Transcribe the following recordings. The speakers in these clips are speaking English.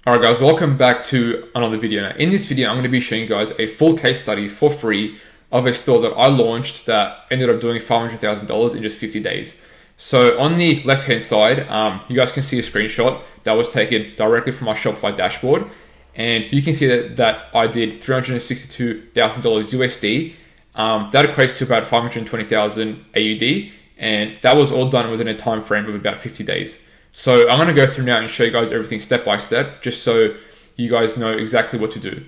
Alright guys, welcome back to another video. Now in this video, I'm going to be showing you guys a full case study for free of a store that I launched that ended up doing $500,000 in just 50 days. So on the left hand side, you guys can see a screenshot that was taken directly from my Shopify dashboard. And you can see that I did $362,000 USD. That equates to about 520,000 AUD. And that was all done within a time frame of about 50 days. So I'm going to go through now and show you guys everything step by step, just so you guys know exactly what to do.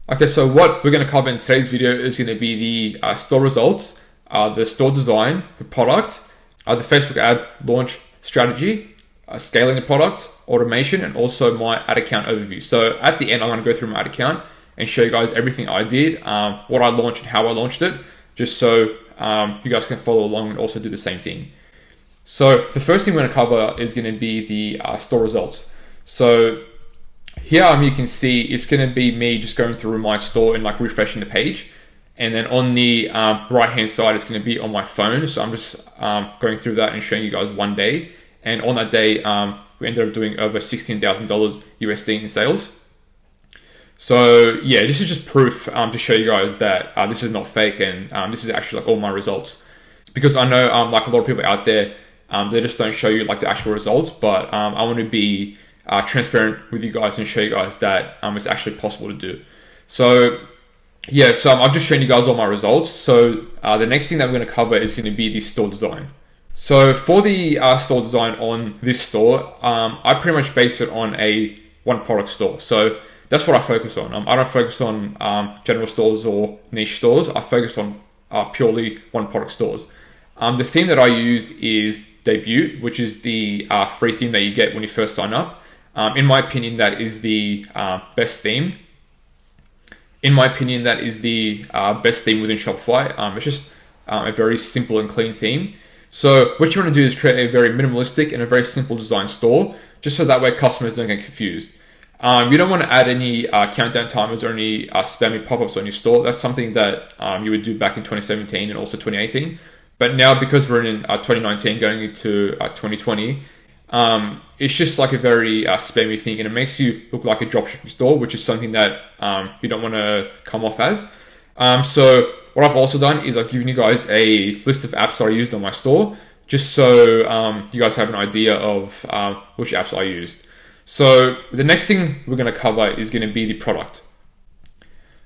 Okay, so what we're going to cover in today's video is going to be the store results, the store design, the product, the Facebook ad launch strategy, scaling the product, automation, and also my ad account overview. So at the end, I'm going to go through my ad account and show you guys everything I did, what I launched and how I launched it, just so you guys can follow along and also do the same thing. So the first thing we're going to cover is going to be the store results. So here you can see it's going to be me just going through my store and like refreshing the page. And then on the right hand side, it's going to be on my phone. So I'm just going through that and showing you guys one day. And on that day, we ended up doing over $16,000 USD in sales. So yeah, this is just proof to show you guys that this is not fake and this is actually like all my results. Because I know like a lot of people out there, they just don't show you like the actual results, but I want to be transparent with you guys and show you guys that it's actually possible to do. So yeah, so I've just shown you guys all my results. So the next thing that we're going to cover is going to be the store design. So for the store design on this store, I pretty much base it on a one product store. So that's what I focus on. I don't focus on general stores or niche stores. I focus on purely one product stores. The theme that I use is Debut, which is the free theme that you get when you first sign up. In my opinion, that is the best theme. In my opinion, that is the best theme within Shopify. It's just a very simple and clean theme. So what you want to do is create a very minimalistic and a very simple design store, just so that way customers don't get confused. You don't want to add any countdown timers or any spammy pop-ups on your store. That's something that you would do back in 2017 and also 2018. But now, because we're in 2019 going into 2020, it's just like a very spammy thing, and it makes you look like a dropshipping store, which is something that you don't want to come off as. So what I've also done is I've given you guys a list of apps that I used on my store, just so you guys have an idea of which apps I used. So the next thing we're going to cover is going to be the product.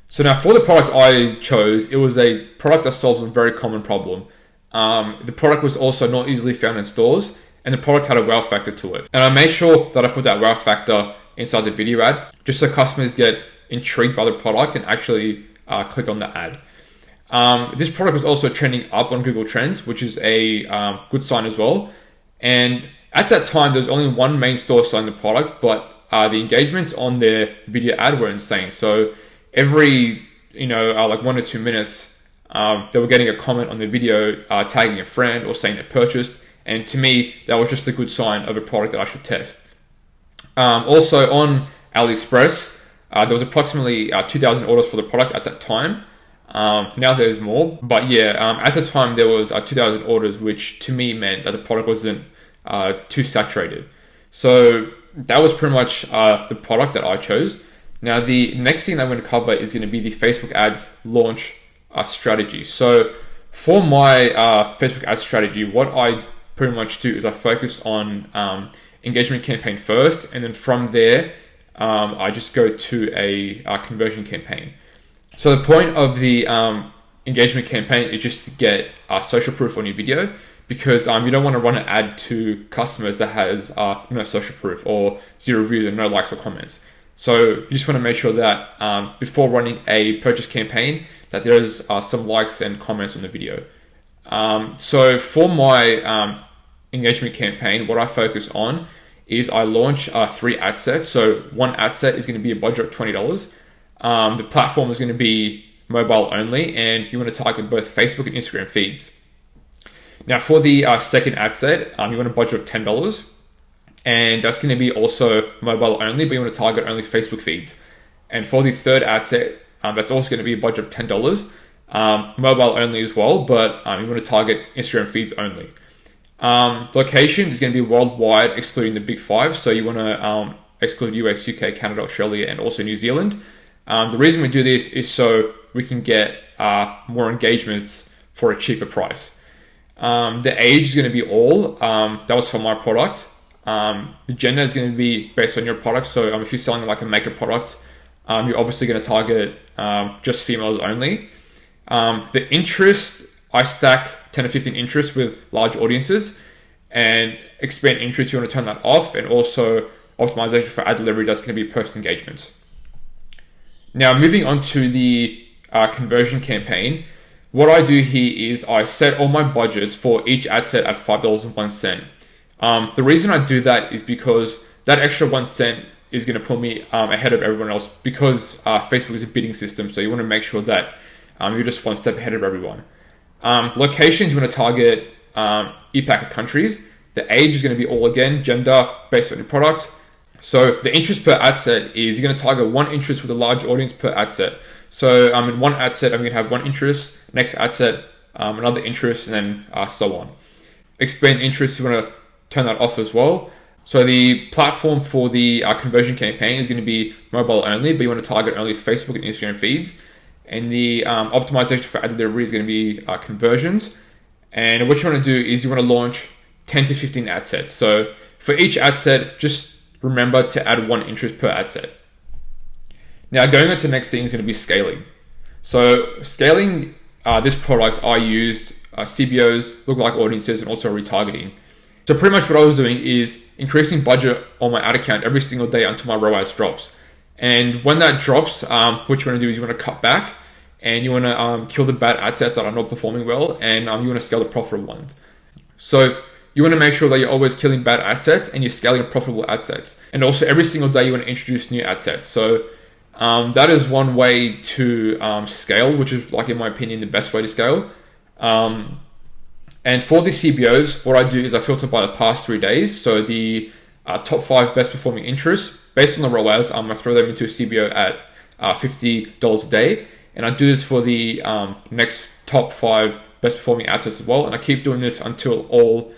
So now for the product I chose, it was a product that solves a very common problem. The product was also not easily found in stores, and the product had a wow factor to it. And I made sure that I put that wow factor inside the video ad, just so customers get intrigued by the product and actually click on the ad. This product was also trending up on Google Trends, which is a good sign as well. And at that time, there was only one main store selling the product, but the engagements on their video ad were insane. So every like 1 or 2 minutes, they were getting a comment on the video, tagging a friend or saying they purchased. And to me, that was just a good sign of a product that I should test. Also on AliExpress, there was approximately 2,000 orders for the product at that time. Now there's more, but yeah, at the time there was 2,000 orders, which to me meant that the product wasn't too saturated. So that was pretty much the product that I chose. Now the next thing that I'm going to cover is going to be the Facebook ads launch strategy. So for my Facebook ad strategy, what I pretty much do is I focus on engagement campaign first, and then from there I just go to a conversion campaign. So the point of the engagement campaign is just to get social proof on your video, because you don't want to run an ad to customers that has no social proof or 0 reviews and no likes or comments. So you just want to make sure that before running a purchase campaign, that there's some likes and comments on the video. So for my engagement campaign, what I focus on is I launch 3 ad sets. So one ad set is going to be a budget of $20. The platform is going to be mobile only, and you want to target both Facebook and Instagram feeds. Now for the second ad set, you want a budget of $10. And that's going to be also mobile only, but you want to target only Facebook feeds. And for the third ad set, that's also going to be a budget of $10, mobile only as well, but you want to target Instagram feeds only. Location is going to be worldwide, excluding the big 5. So you want to exclude US, UK, Canada, Australia, and also New Zealand. The reason we do this is so we can get more engagements for a cheaper price. The age is going to be all. That was for my product. The gender is going to be based on your product. So if you're selling like a makeup product, you're obviously going to target just females only. The interest, I stack 10 to 15 interests with large audiences, and expand interest, you want to turn that off, and also optimization for ad delivery, that's going to be post engagements. Now, moving on to the conversion campaign, what I do here is I set all my budgets for each ad set at $5.01. The reason I do that is because that extra 1 cent is going to put me ahead of everyone else, because Facebook is a bidding system. So you want to make sure that you're just one step ahead of everyone. Locations, you want to target EPAC countries. The age is going to be all again, gender based on your product. So the interest per ad set is you're going to target one interest with a large audience per ad set. So in one ad set, I'm going to have one interest, next ad set, another interest, and then so on. Expand interest, you want to turn that off as well. So the platform for the conversion campaign is going to be mobile only, but you want to target only Facebook and Instagram feeds. And the optimization for ad delivery is going to be conversions. And what you want to do is you want to launch 10 to 15 ad sets. So for each ad set, just remember to add one interest per ad set. Now, going on to the next thing is going to be scaling. So scaling this product, I used CBOs, lookalike audiences, and also retargeting. So pretty much what I was doing is increasing budget on my ad account every single day until my ROAS drops. And when that drops, what you want to do is you want to cut back, and you want to kill the bad ad sets that are not performing well, and you want to scale the profitable ones. So you want to make sure that you're always killing bad ad sets and you're scaling profitable ad sets. And also every single day you want to introduce new ad sets. So that is one way to scale, which is, like, in my opinion, the best way to scale. And for the CBOs, what I do is I filter by the past 3 days. So the top 5 best performing interests, based on the ROAS, I throw them into a CBO at $50 a day. And I do this for the next top 5 best performing ad sets as well. And I keep doing this until all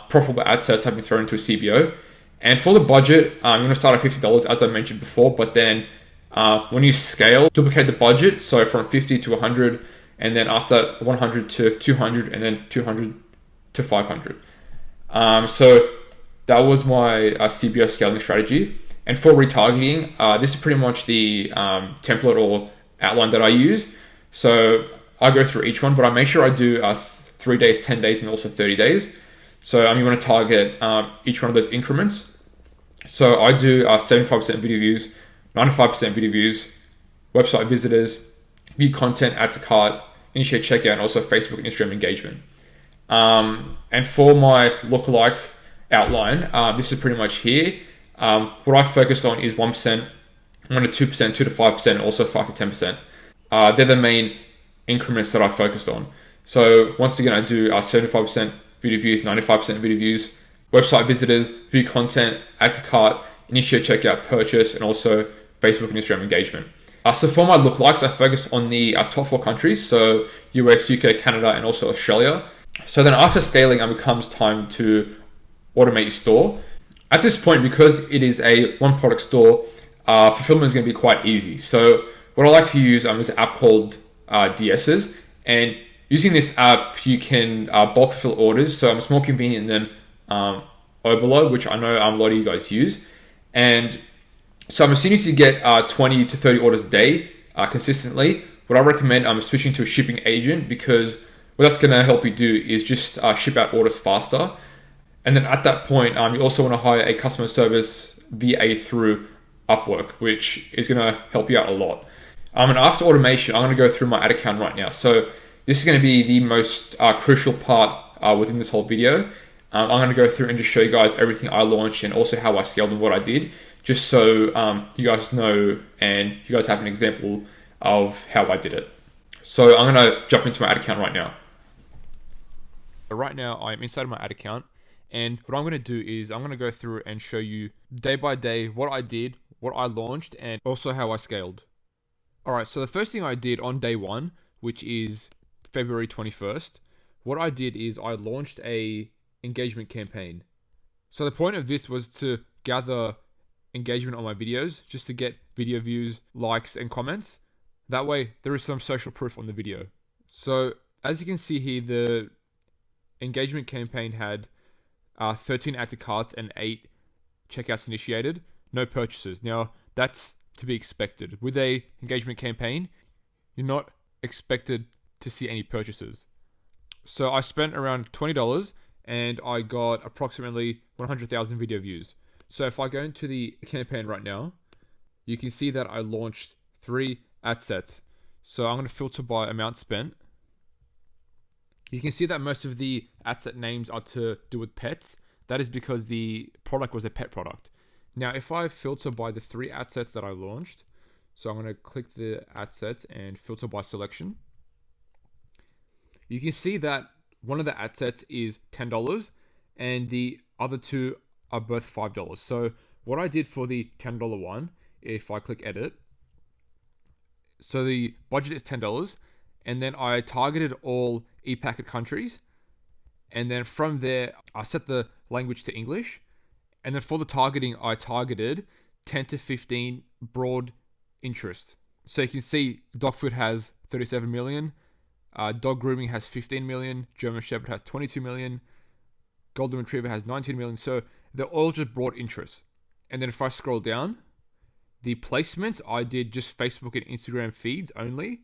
profitable ad sets have been thrown into a CBO. And for the budget, you're going to start at $50, as I mentioned before. But then when you scale, duplicate the budget. So from 50 to 100, and then after 100 to 200, and then 200 to 500. So that was my CBO scaling strategy. And for retargeting, this is pretty much the template or outline that I use. So I go through each one, but I make sure I do 3 days, 10 days, and also 30 days. So you want to target each one of those increments. So I do 75% video views, 95% video views, website visitors, view content, add to cart, initiate checkout, and also Facebook and Instagram engagement. And for my lookalike outline, this is pretty much here. What I focus on is 1%, 1 to 2%, 2 to 5%, and also 5 to 10%. They're the main increments that I focused on. So once again, I do 75% video views, 95% video views, website visitors, view content, add to cart, initiate checkout, purchase, and also Facebook and Instagram engagement. So for my lookalikes, I focus on the top 4 countries, so US, UK, Canada, and also Australia. So then after scaling, it becomes time to automate your store. At this point, because it is a one product store, fulfillment is going to be quite easy. So what I like to use is an app called DS's, and using this app, you can bulk fulfill orders. So it's more convenient than Oberlo, which I know a lot of you guys use. And so I'm assuming to get 20 to 30 orders a day consistently. What I recommend, I'm switching to a shipping agent, because what that's going to help you do is just ship out orders faster. And then at that point, you also want to hire a customer service VA through Upwork, which is going to help you out a lot. And after automation, I'm going to go through my ad account right now. So this is going to be the most crucial part within this whole video. I'm going to go through and just show you guys everything I launched and also how I scaled and what I did, just so you guys know and you guys have an example of how I did it. So I'm going to jump into my ad account right now. Right now, I'm inside of my ad account, and what I'm going to do is I'm going to go through and show you day by day what I did, what I launched, and also how I scaled. Alright, so the first thing I did on day 1, which is February 21st, what I did is I launched a engagement campaign. So the point of this was to gather engagement on my videos just to get video views, likes, and comments. That way, there is some social proof on the video. So, as you can see here, the engagement campaign had 13 add to carts and 8 checkouts initiated, no purchases. Now, that's to be expected. With a engagement campaign, you're not expected to see any purchases. So I spent around $20 and I got approximately 100,000 video views. So if I go into the campaign right now, you can see that I launched 3 ad sets. So I'm going to filter by amount spent. You can see that most of the ad set names are to do with pets. That is because the product was a pet product. Now, if I filter by the 3 ad sets that I launched, so I'm going to click the ad sets and filter by selection. You can see that one of the ad sets is $10 and the other 2 are both $5. So what I did for the $10 one, if I click edit, so the budget is $10 and then I targeted all e-packet countries. And then from there, I set the language to English. And then for the targeting, I targeted 10 to 15 broad interest. So you can see dog food has 37 million, dog grooming has 15 million, German Shepherd has 22 million, Golden Retriever has 19 million. So they're all just broad interests. And then if I scroll down, the placements, I did just Facebook and Instagram feeds only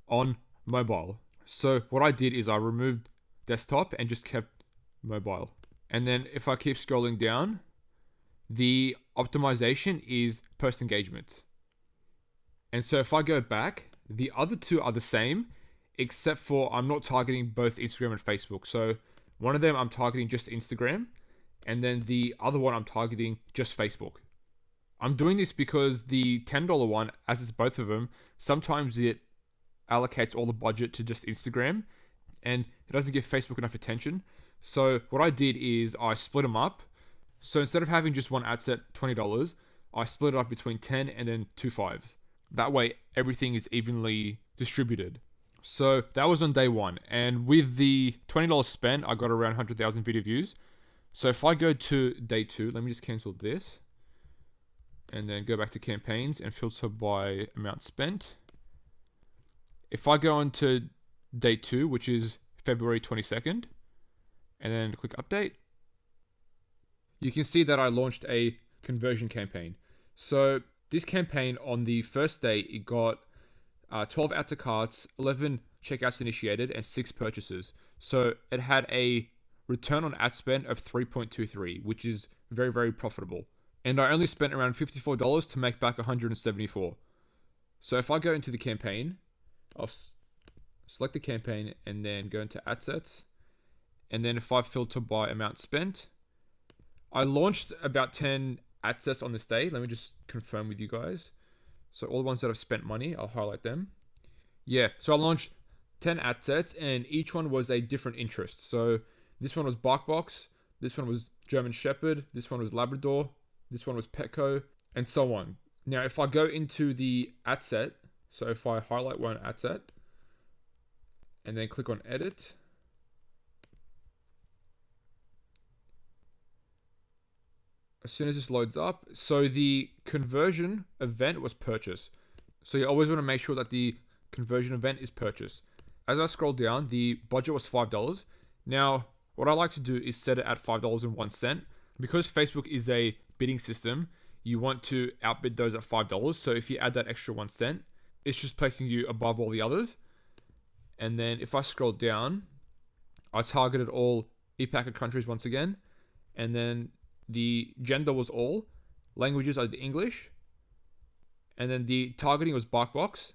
on mobile. So what I did is I removed desktop and just kept mobile. And then if I keep scrolling down, the optimization is post engagement. And so if I go back, the other 2 are the same, except for I'm not targeting both Instagram and Facebook. So one of them I'm targeting just Instagram, and then the other one I'm targeting just Facebook. I'm doing this because the $10 one, as it's both of them, sometimes it allocates all the budget to just Instagram, and it doesn't give Facebook enough attention. So what I did is I split them up. So instead of having just one ad set, $20, I split it up between 10 and then 2 5s. That way, everything is evenly distributed. So that was on day 1. And with the $20 spent, I got around 100,000 video views. So if I go to day 2, let me just cancel this. And then go back to campaigns and filter by amount spent. If I go on to day 2, which is February 22nd, and then click update, you can see that I launched a conversion campaign. So this campaign on the first day, it got 12 add to carts, 11 checkouts initiated, and 6 purchases. So it had a return on ad spend of 3.23, which is very, very profitable. And I only spent around $54 to make back 174. So if I go into the campaign, I'll select the campaign and then go into ad sets. And then if I filter by amount spent, I launched about 10 ad sets on this day. Let me just confirm with you guys. So all the ones that I've spent money, I'll highlight them. Yeah, so I launched 10 ad sets and each one was a different interest. So this one was BarkBox, this one was German Shepherd, this one was Labrador, this one was Petco, and so on. Now, if I go into the ad set, so if I highlight one ad set and then click on edit, as soon as this loads up, so the conversion event was purchase. So you always want to make sure that the conversion event is purchase. As I scroll down, the budget was $5. Now, what I like to do is set it at $5.01. Because Facebook is a bidding system, you want to outbid those at $5. So if you add that extra 1 cent, it's just placing you above all the others. And then if I scroll down, I targeted all e-packet countries once again. And then the gender was all. Languages I did English. And then the targeting was BarkBox.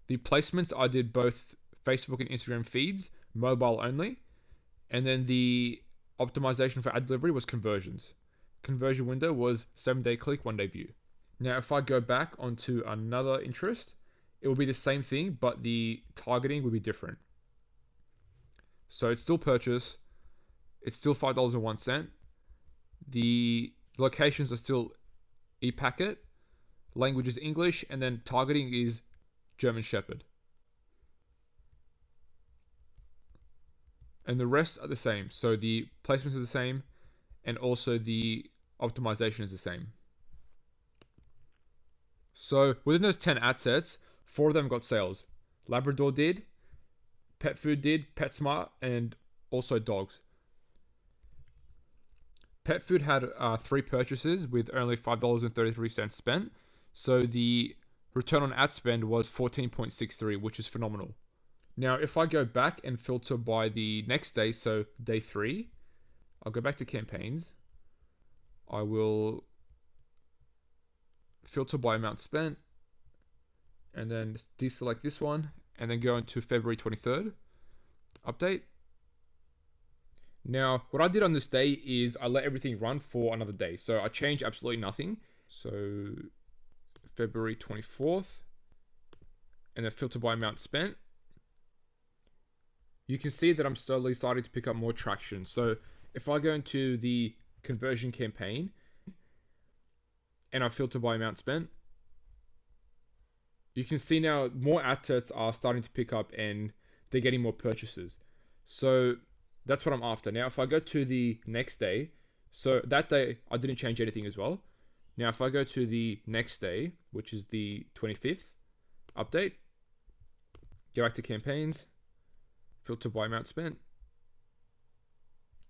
The placements I did both Facebook and Instagram feeds, mobile only. And then the optimization for ad delivery was conversions. Conversion window was 7-day click, 1-day view. Now, if I go back onto another interest, it will be the same thing, but the targeting will be different. So it's still purchase. It's still $5.01. The locations are still e-packet. Language is English, and then targeting is German Shepherd. And the rest are the same. So the placements are the same, and also the optimization is the same. So within those 10 ad sets, 4 of them got sales. Labrador did, Pet Food did, PetSmart, and also dogs. Pet Food had 3 purchases with only $5.33 spent. So the return on ad spend was 14.63, which is phenomenal. Now, if I go back and filter by the next day, so day 3, I'll go back to campaigns. I will filter by amount spent, and then deselect this one, and then go into February 23rd, update. Now, what I did on this day is I let everything run for another day. So I changed absolutely nothing. So February 24th, and then filter by amount spent. You can see that I'm slowly starting to pick up more traction. So if I go into the conversion campaign, and I filter by amount spent, you can see now more ad sets are starting to pick up and they're getting more purchases. So that's what I'm after. Now, if I go to the next day, so that day I didn't change anything as well. Now, if I go to the next day, which is the 25th, update, go back to campaigns, filter by amount spent.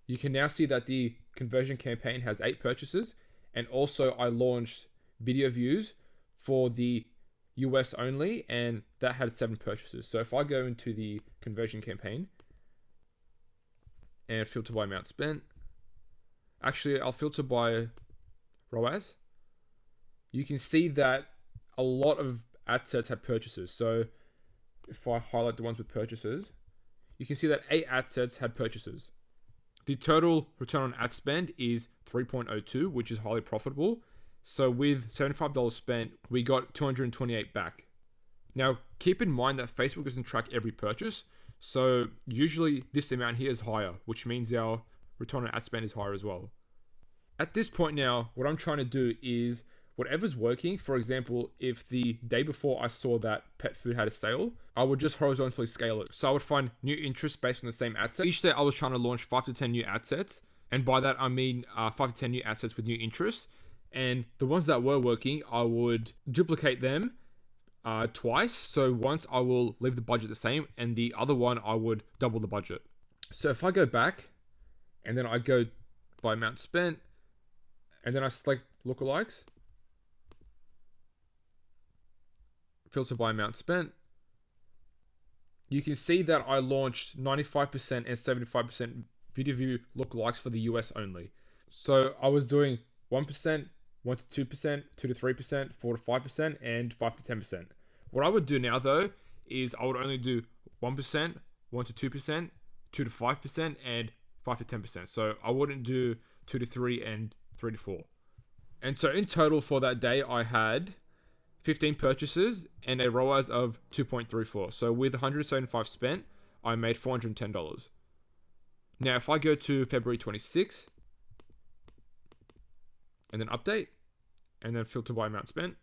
You can now see that the conversion campaign has 8 purchases. And also I launched video views for the US only, and that had 7 purchases. So if I go into the conversion campaign and filter by amount spent, actually I'll filter by ROAS. You can see that a lot of ad sets had purchases. So if I highlight the ones with purchases, you can see that 8 ad sets had purchases. The total return on ad spend is 3.02, which is highly profitable. So with $75 spent, we got 228 back. Now, keep in mind that Facebook doesn't track every purchase. So usually this amount here is higher, which means our return on ad spend is higher as well. At this point now, what I'm trying to do is whatever's working. For example, if the day before I saw that Pet Food had a sale, I would just horizontally scale it. So I would find new interest based on the same ad set. Each day I was trying to launch 5 to 10 new ad sets. And by that, I mean 5 to 10 new ad sets with new interests. And the ones that were working, I would duplicate them twice. So once I will leave the budget the same, and the other one I would double the budget. So if I go back, and then I go by amount spent, and then I select lookalikes, filter by amount spent, you can see that I launched 95% and 75% video view lookalikes for the US only. So I was doing 1%, 1 to 2%, 2 to 3%, 4 to 5%, and 5 to 10%. What I would do now though is I would only do 1%, 1 to 2%, 2 to 5%, and 5 to 10%. So I wouldn't do 2 to 3 and 3 to 4. And so in total for that day, I had 15 purchases and a ROAS of 2.34. So with 175 spent, I made $410. Now, if I go to February 26th, and then update, and then filter by amount spent,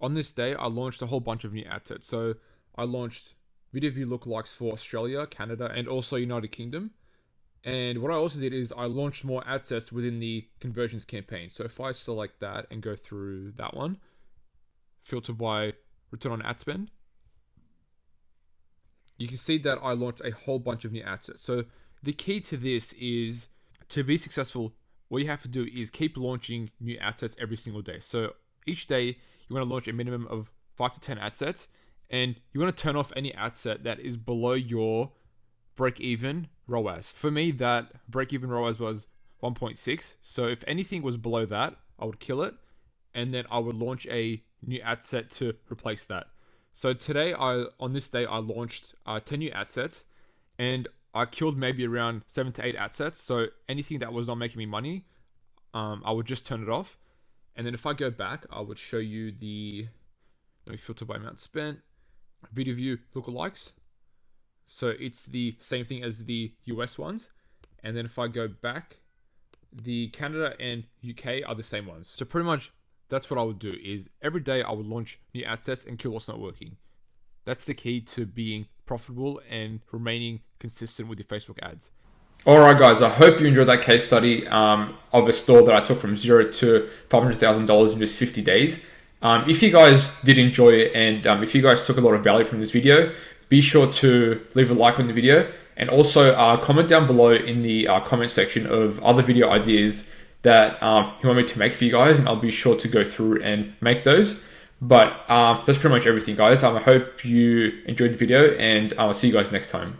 on this day, I launched a whole bunch of new ad sets. So I launched video view lookalikes for Australia, Canada, and also United Kingdom. And what I also did is I launched more ad sets within the conversions campaign. So if I select that and go through that one, filter by return on ad spend, you can see that I launched a whole bunch of new ad sets. So the key to this is to be successful, what you have to do is keep launching new ad sets every single day. So each day you want to launch a minimum of 5 to 10 ad sets, and you want to turn off any ad set that is below your break-even ROAS. For me, that break-even ROAS was 1.6. So if anything was below that, I would kill it, and then I would launch a new ad set to replace that. So today, on this day, I launched 10 new ad sets, and I killed maybe around 7 to 8 ad sets. So anything that was not making me money, I would just turn it off. And then if I go back, I would show you let me filter by amount spent, video view lookalikes. So it's the same thing as the US ones. And then if I go back, the Canada and UK are the same ones. So pretty much that's what I would do is every day I would launch new ad sets and kill what's not working. That's the key to being profitable and remaining consistent with your Facebook ads. Alright guys, I hope you enjoyed that case study of a store that I took from zero to $500,000 in just 50 days. If you guys did enjoy it and if you guys took a lot of value from this video, be sure to leave a like on the video, and also comment down below in the comment section of other video ideas that you want me to make for you guys, and I'll be sure to go through and make those. But that's pretty much everything guys. I hope you enjoyed the video, and I'll see you guys next time.